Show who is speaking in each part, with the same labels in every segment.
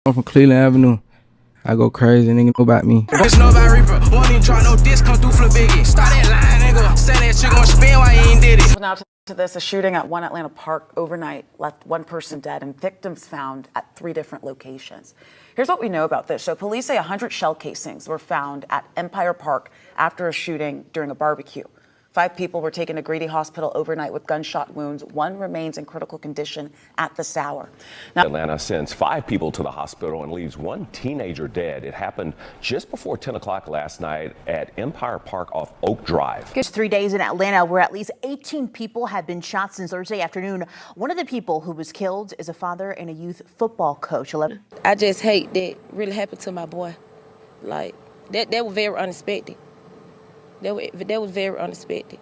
Speaker 1: I'm from Cleveland Avenue. I go crazy, nigga know about me.
Speaker 2: Bitch know about Reaper. Won't even drop no disc, come through flip biggie. Start that line, nigga. Say that shit gon' spin while you ain't did it.
Speaker 3: Now to this, a shooting at one Atlanta park overnight left one person dead and victims found at 3 different locations. Here's what we know about this. So police say 100 shell casings were found at Empire Park after a shooting during a barbecue. 5 people were taken to Grady Hospital overnight with gunshot wounds. 1 remains in critical condition at this hour. Now,
Speaker 4: Atlanta sends 5 people to the hospital and leaves 1 teenager dead. It happened just before 10 o'clock last night at Empire Park off Oak Drive.
Speaker 5: It's 3 days in Atlanta where at least 18 people have been shot since Thursday afternoon. One of the people who was killed is a father and a youth football coach.
Speaker 6: I just hate that really happened to my boy. Like, that was very unexpected. That was very unexpected.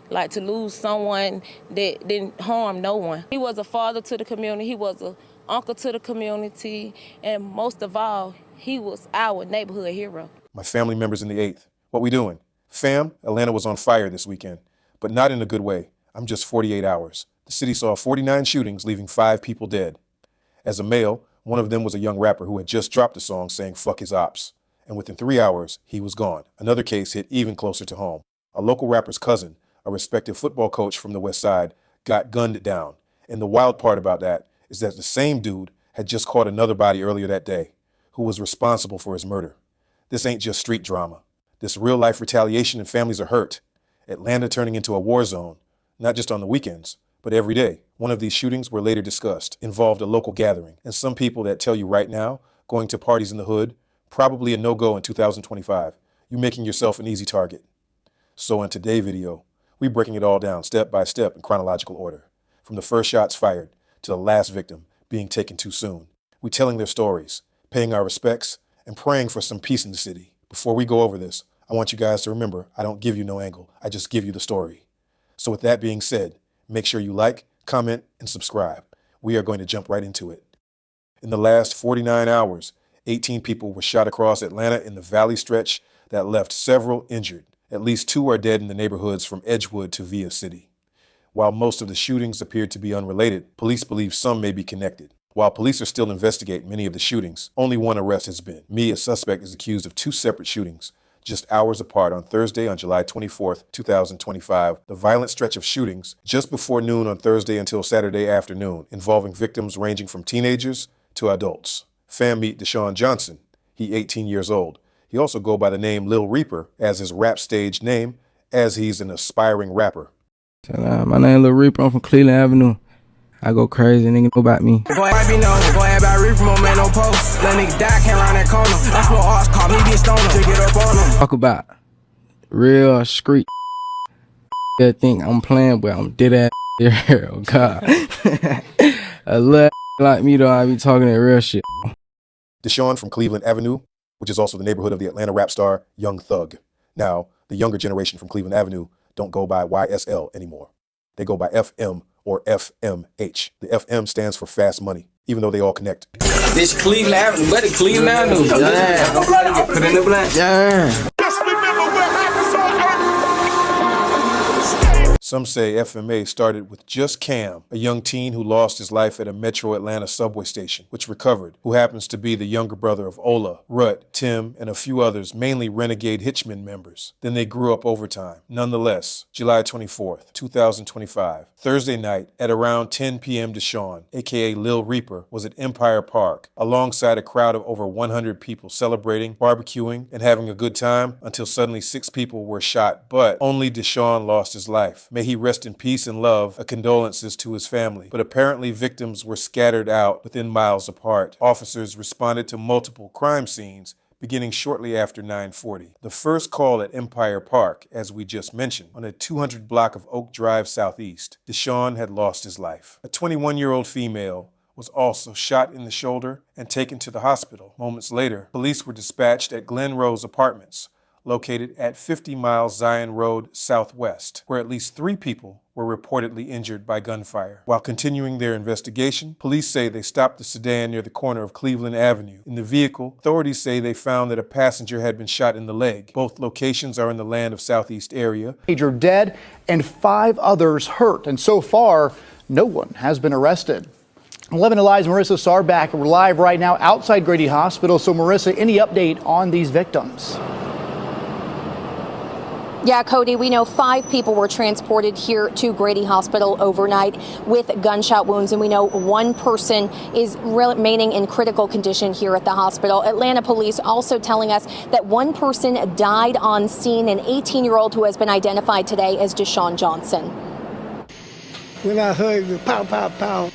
Speaker 6: Like, to lose someone that didn't harm no one. He was a father to the community. He was an uncle to the community. And most of all, he was our neighborhood hero.
Speaker 7: My family members in the 8th. What we doing? Fam, Atlanta was on fire this weekend, but not in a good way. I'm just 48 hours. The city saw 49 shootings, leaving 5 people dead. As a male, one of them was a young rapper who had just dropped a song saying fuck his ops. And within 3 hours, he was gone. Another case hit even closer to home. A local rapper's cousin, a respected football coach from the West Side, got gunned down. And the wild part about that is that the same dude had just caught another body earlier that day who was responsible for his murder. This ain't just street drama. This real-life retaliation and families are hurt. Atlanta turning into a war zone, not just on the weekends, but every day. One of these shootings were later discussed, involved a local gathering. And some people that tell you right now, going to parties in the hood, probably a no-go in 2025. You're making yourself an easy target. So in today's video, we're breaking it all down step by step in chronological order. From the first shots fired to the last victim being taken too soon. We're telling their stories, paying our respects, and praying for some peace in the city. Before we go over this, I want you guys to remember, I don't give you no angle. I just give you the story. So with that being said, make sure you like, comment, and subscribe. We are going to jump right into it. In the last 49 hours, 18 people were shot across Atlanta in the Valley stretch that left several injured. At least 2 are dead in the neighborhoods from Edgewood to Via City. While most of the shootings appeared to be unrelated, police believe some may be connected. While police are still investigating many of the shootings, only 1 arrest has been. A suspect, is accused of 2 separate shootings, just hours apart on Thursday on July 24th, 2025. The violent stretch of shootings just before noon on Thursday until Saturday afternoon, involving victims ranging from teenagers to adults. Fam, meet Deshaun Johnson. He 18 years old. He also go by the name Lil Reaper as his rap stage name, as he's an aspiring rapper.
Speaker 1: My name Lil Reaper. I'm from Cleveland Avenue. I go crazy, nigga know about me.
Speaker 2: Boy, I be known. Boy, about Reaper, no man, no post. Let nigga die, can't round that corner. I smoke arts, call me, be stoner. To get up on them.
Speaker 1: Talk about real street. I think I'm playing, but I'm dead ass here. Oh, God. A little like me, though, I be talking that real shit.
Speaker 7: Deshaun from Cleveland Avenue, which is also the neighborhood of the Atlanta rap star Young Thug. Now, the younger generation from Cleveland Avenue don't go by YSL anymore. They go by FM or FMH. The FM stands for Fast Money, even though they all connect.
Speaker 2: This Cleveland Avenue, buddy, Cleveland Avenue. Yeah. Put in the black. Yeah.
Speaker 7: Some say FMA started with just Cam, a young teen who lost his life at a Metro Atlanta subway station, which recovered, who happens to be the younger brother of Ola, Rut, Tim, and a few others, mainly Renegade Hitchman members. Then they grew up over time. Nonetheless, July 24th, 2025, Thursday night at around 10 p.m. Deshaun, aka Lil Reaper, was at Empire Park, alongside a crowd of over 100 people celebrating, barbecuing, and having a good time until suddenly 6 people were shot, but only Deshaun lost his life. May he rest in peace and love, condolences to his family. But apparently victims were scattered out within miles apart. Officers responded to multiple crime scenes beginning shortly after 9:40. The first call at Empire Park, as we just mentioned, on a 200 block of Oak Drive Southeast, Deshaun had lost his life. A 21-year-old female was also shot in the shoulder and taken to the hospital. Moments later, police were dispatched at Glen Rose Apartments, located at 50 miles Zion Road Southwest, where at least 3 people were reportedly injured by gunfire. While continuing their investigation, police say they stopped the sedan near the corner of Cleveland Avenue. In the vehicle, authorities say they found that a passenger had been shot in the leg. Both locations are in the Land of Southeast area.
Speaker 8: Major dead and 5 others hurt, and so far, no one has been arrested. 11 Alive's Marissa Sarbach. We're live right now outside Grady Hospital. So Marissa, any update on these victims?
Speaker 9: Yeah, Cody, we know 5 people were transported here to Grady Hospital overnight with gunshot wounds, and we know 1 person is remaining in critical condition here at the hospital. Atlanta police also telling us that 1 person died on scene, an 18-year-old who has been identified today as Deshaun Johnson.
Speaker 10: When I heard the pow, pow, pow,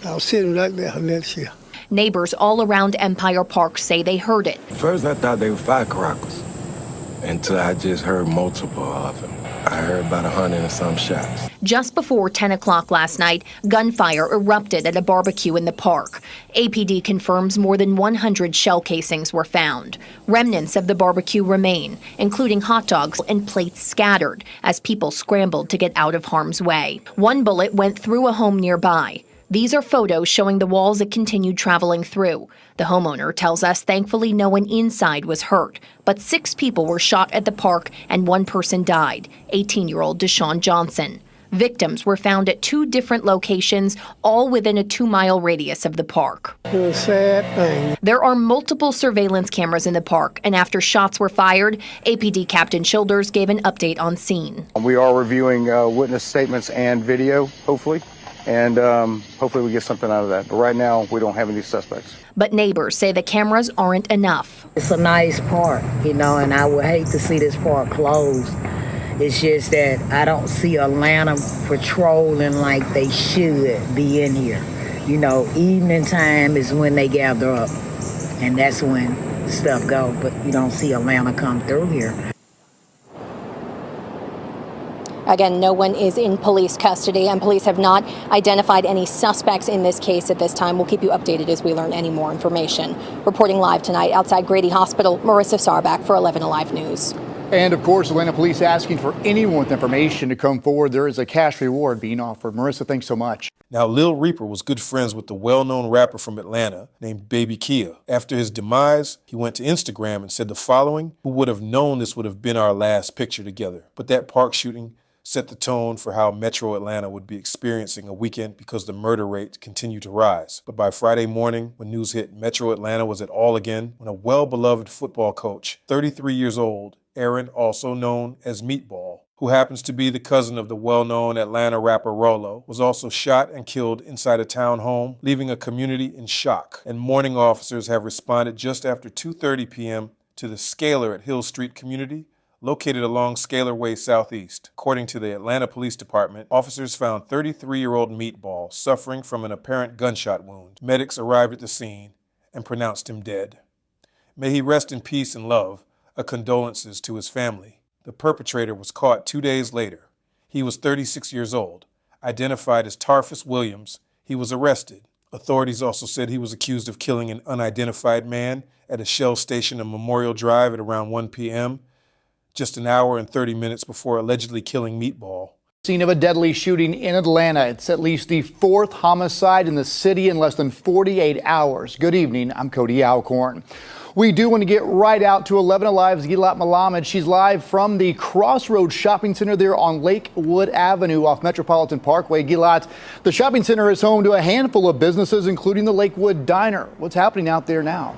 Speaker 10: I was sitting right there next year.
Speaker 9: Neighbors all around Empire Park say they heard it.
Speaker 11: First, I thought they were firecrackers until I just heard multiple of them. I heard about 100 and some shots.
Speaker 9: Just before 10 o'clock last night, gunfire erupted at a barbecue in the park. APD confirms more than 100 shell casings were found. Remnants of the barbecue remain, including hot dogs and plates scattered as people scrambled to get out of harm's way. 1 bullet went through a home nearby. These are photos showing the walls it continued traveling through. The homeowner tells us thankfully no one inside was hurt, but 6 people were shot at the park and 1 person died, 18-year-old Deshaun Johnson. Victims were found at 2 different locations, all within a 2-mile radius of the park.
Speaker 10: It was a sad thing.
Speaker 9: There are multiple surveillance cameras in the park, and after shots were fired, APD Captain Childers gave an update on scene.
Speaker 12: We are reviewing witness statements and video, hopefully. And hopefully we get something out of that. But right now, we don't have any suspects.
Speaker 9: But neighbors say the cameras aren't enough.
Speaker 13: It's a nice park, you know, and I would hate to see this park closed. It's just that I don't see Atlanta patrolling like they should be in here. You know, evening time is when they gather up, and that's when stuff goes. But you don't see Atlanta come through here.
Speaker 9: Again, no one is in police custody, and police have not identified any suspects in this case at this time. We'll keep you updated as we learn any more information. Reporting live tonight outside Grady Hospital, Marissa Sarbach for 11 Alive News.
Speaker 8: And of course, Atlanta police asking for anyone with information to come forward. There is a cash reward being offered. Marissa, thanks so much.
Speaker 7: Now, Lil Reaper was good friends with the well-known rapper from Atlanta named Baby Kia. After his demise, he went to Instagram and said the following: "Who would have known this would have been our last picture together?" But that park shooting set the tone for how Metro Atlanta would be experiencing a weekend because the murder rate continued to rise. But by Friday morning, when news hit, Metro Atlanta was at all again when a well-beloved football coach, 33 years old, Aaron, also known as Meatball, who happens to be the cousin of the well-known Atlanta rapper Rolo, was also shot and killed inside a town home, leaving a community in shock. And morning officers have responded just after 2:30 p.m. to the Scalar at Hill Street community, located along Scalar Way Southeast. According to the Atlanta Police Department, officers found 33-year-old Meatball suffering from an apparent gunshot wound. Medics arrived at the scene and pronounced him dead. May he rest in peace and love. Our condolences to his family. The perpetrator was caught 2 days later. He was 36 years old. Identified as Tarfus Williams, he was arrested. Authorities also said he was accused of killing an unidentified man at a Shell station on Memorial Drive at around 1 p.m., just an hour and 30 minutes before allegedly killing Meatball.
Speaker 8: Scene of a deadly shooting in Atlanta. It's at least the 4th homicide in the city in less than 48 hours. Good evening. I'm Cody Alcorn. We do want to get right out to 11 Alive's Gilad Malamed. She's live from the Crossroads Shopping Center there on Lakewood Avenue off Metropolitan Parkway. Gilad, the shopping center is home to a handful of businesses, including the Lakewood Diner. What's happening out there now?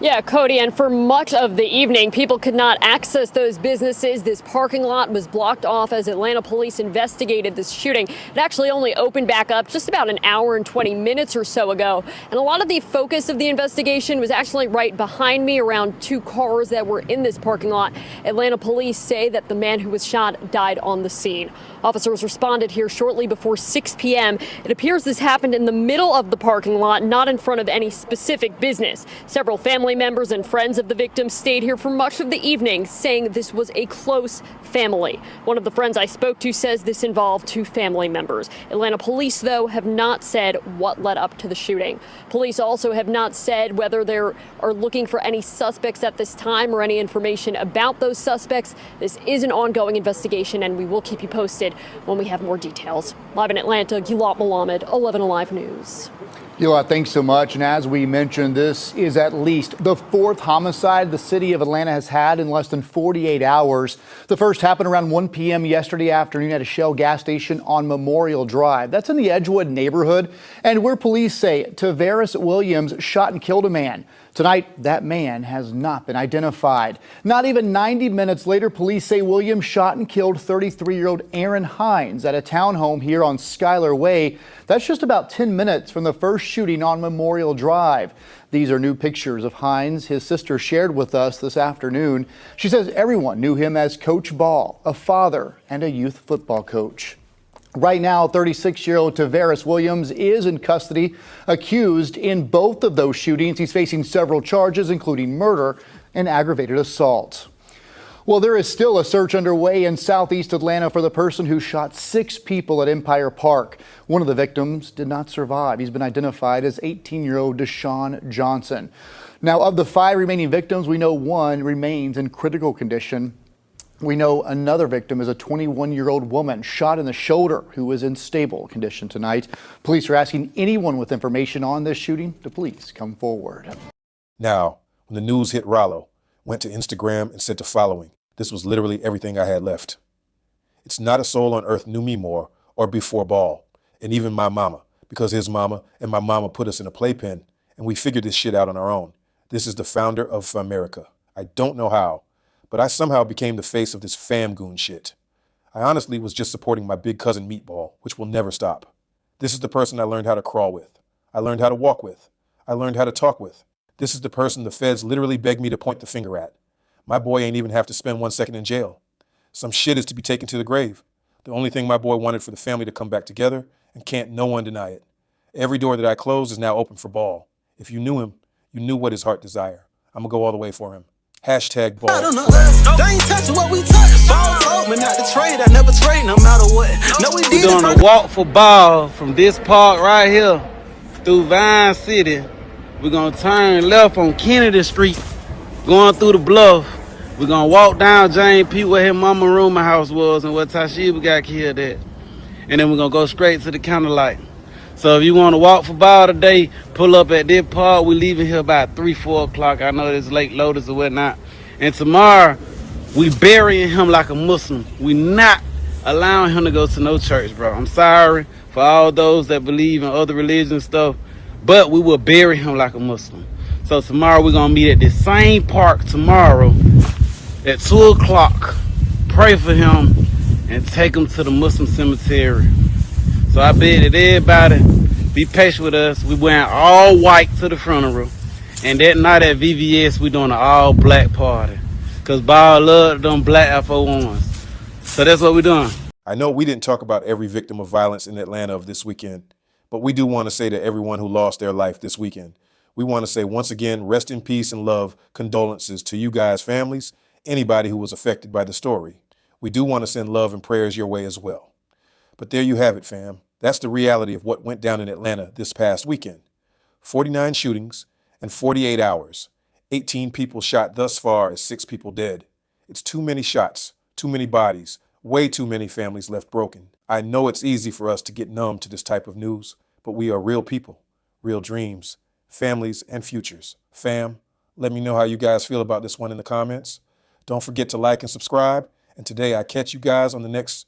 Speaker 14: Yeah, Cody, and for much of the evening, people could not access those businesses. This parking lot was blocked off as Atlanta police investigated this shooting. It actually only opened back up just about an hour and 20 minutes or so ago. And a lot of the focus of the investigation was actually right behind me around 2 cars that were in this parking lot. Atlanta police say that the man who was shot died on the scene. Officers responded here shortly before 6 p.m. It appears this happened in the middle of the parking lot, not in front of any specific business. Several family members and friends of the victim stayed here for much of the evening, saying this was a close family. One of the friends I spoke to says this involved 2 family members. Atlanta police, though, have not said what led up to the shooting. Police also have not said whether they are looking for any suspects at this time or any information about those suspects. This is an ongoing investigation, and we will keep you posted when we have more details. Live in Atlanta, Gilad Malamed, 11 Alive News.
Speaker 8: Eli, thanks so much. And as we mentioned, this is at least the fourth homicide the city of Atlanta has had in less than 48 hours. The first happened around 1 p.m. yesterday afternoon at a Shell gas station on Memorial Drive. That's in the Edgewood neighborhood, and where police say Tavares Williams shot and killed a man. Tonight, that man has not been identified. Not even 90 minutes later, police say Williams shot and killed 33-year-old Aaron Hines at a townhome here on Schuyler Way. That's just about 10 minutes from the first shooting on Memorial Drive. These are new pictures of Hines his sister shared with us this afternoon. She says everyone knew him as Coach Ball, a father and a youth football coach. Right now, 36-year-old Tavares Williams is in custody, accused in both of those shootings. He's facing several charges, including murder and aggravated assault. Well, there is still a search underway in southeast Atlanta for the person who shot 6 people at Empire Park. One of the victims did not survive. He's been identified as 18-year-old Deshaun Johnson. Now, of the 5 remaining victims, we know 1 remains in critical condition. We know another victim is a 21-year-old woman shot in the shoulder who is in stable condition tonight. Police are asking anyone with information on this shooting to please come forward.
Speaker 7: Now, when the news hit Rollo, went to Instagram and said the following. This was literally everything I had left. It's not a soul on earth knew me more or before Ball, and even my mama, because his mama and my mama put us in a playpen, and we figured this shit out on our own. This is the founder of America. I don't know how, but I somehow became the face of this fam goon shit. I honestly was just supporting my big cousin Meatball, which will never stop. This is the person I learned how to crawl with. I learned how to walk with. I learned how to talk with. This is the person the feds literally begged me to point the finger at. My boy ain't even have to spend 1 second in jail. Some shit is to be taken to the grave. The only thing my boy wanted for the family to come back together, and can't no one deny it. Every door that I closed is now open for Ball. If you knew him, you knew what his heart desire. I'm gonna go all the way for him. Hashtag Ball.
Speaker 2: They ain't touching what we touch. Ball told me not to trade. I never trade no matter what. No, we
Speaker 15: We're doing a walk for Ball from this park right here through Vine City. We're gonna turn left on Kennedy Street, going through the bluff. We're gonna walk down James P. where his mama rumor house was and where Tashiba got killed at. And then we're gonna go straight to the candlelight. So if you wanna walk for Ball today, pull up at this park. We're leaving here about 3, 4 o'clock. I know there's late loaders or whatnot. And tomorrow, we burying him like a Muslim. We not allowing him to go to no church, bro. I'm sorry for all those that believe in other religions and stuff, but we will bury him like a Muslim. So tomorrow we're gonna meet at the same park tomorrow at 2 o'clock. Pray for him and take him to the Muslim cemetery. So I beg that everybody be patient with us. We wearing all white to the funeral. And that night at VVS, we doing an all black party. Cause Ball love them black FO1s. So that's what we're doing.
Speaker 7: I know we didn't talk about every victim of violence in Atlanta of this weekend, but we do want to say to everyone who lost their life this weekend, we want to say once again, rest in peace and love, condolences to you guys' families, anybody who was affected by the story. We do want to send love and prayers your way as well. But there you have it, fam. That's the reality of what went down in Atlanta this past weekend. 49 shootings in 48 hours. 18 people shot thus far as 6 people dead. It's too many shots, too many bodies, way too many families left broken. I know it's easy for us to get numb to this type of news, but we are real people, real dreams, families, and futures. Fam, let me know how you guys feel about this one in the comments. Don't forget to like and subscribe. And today I catch you guys on the next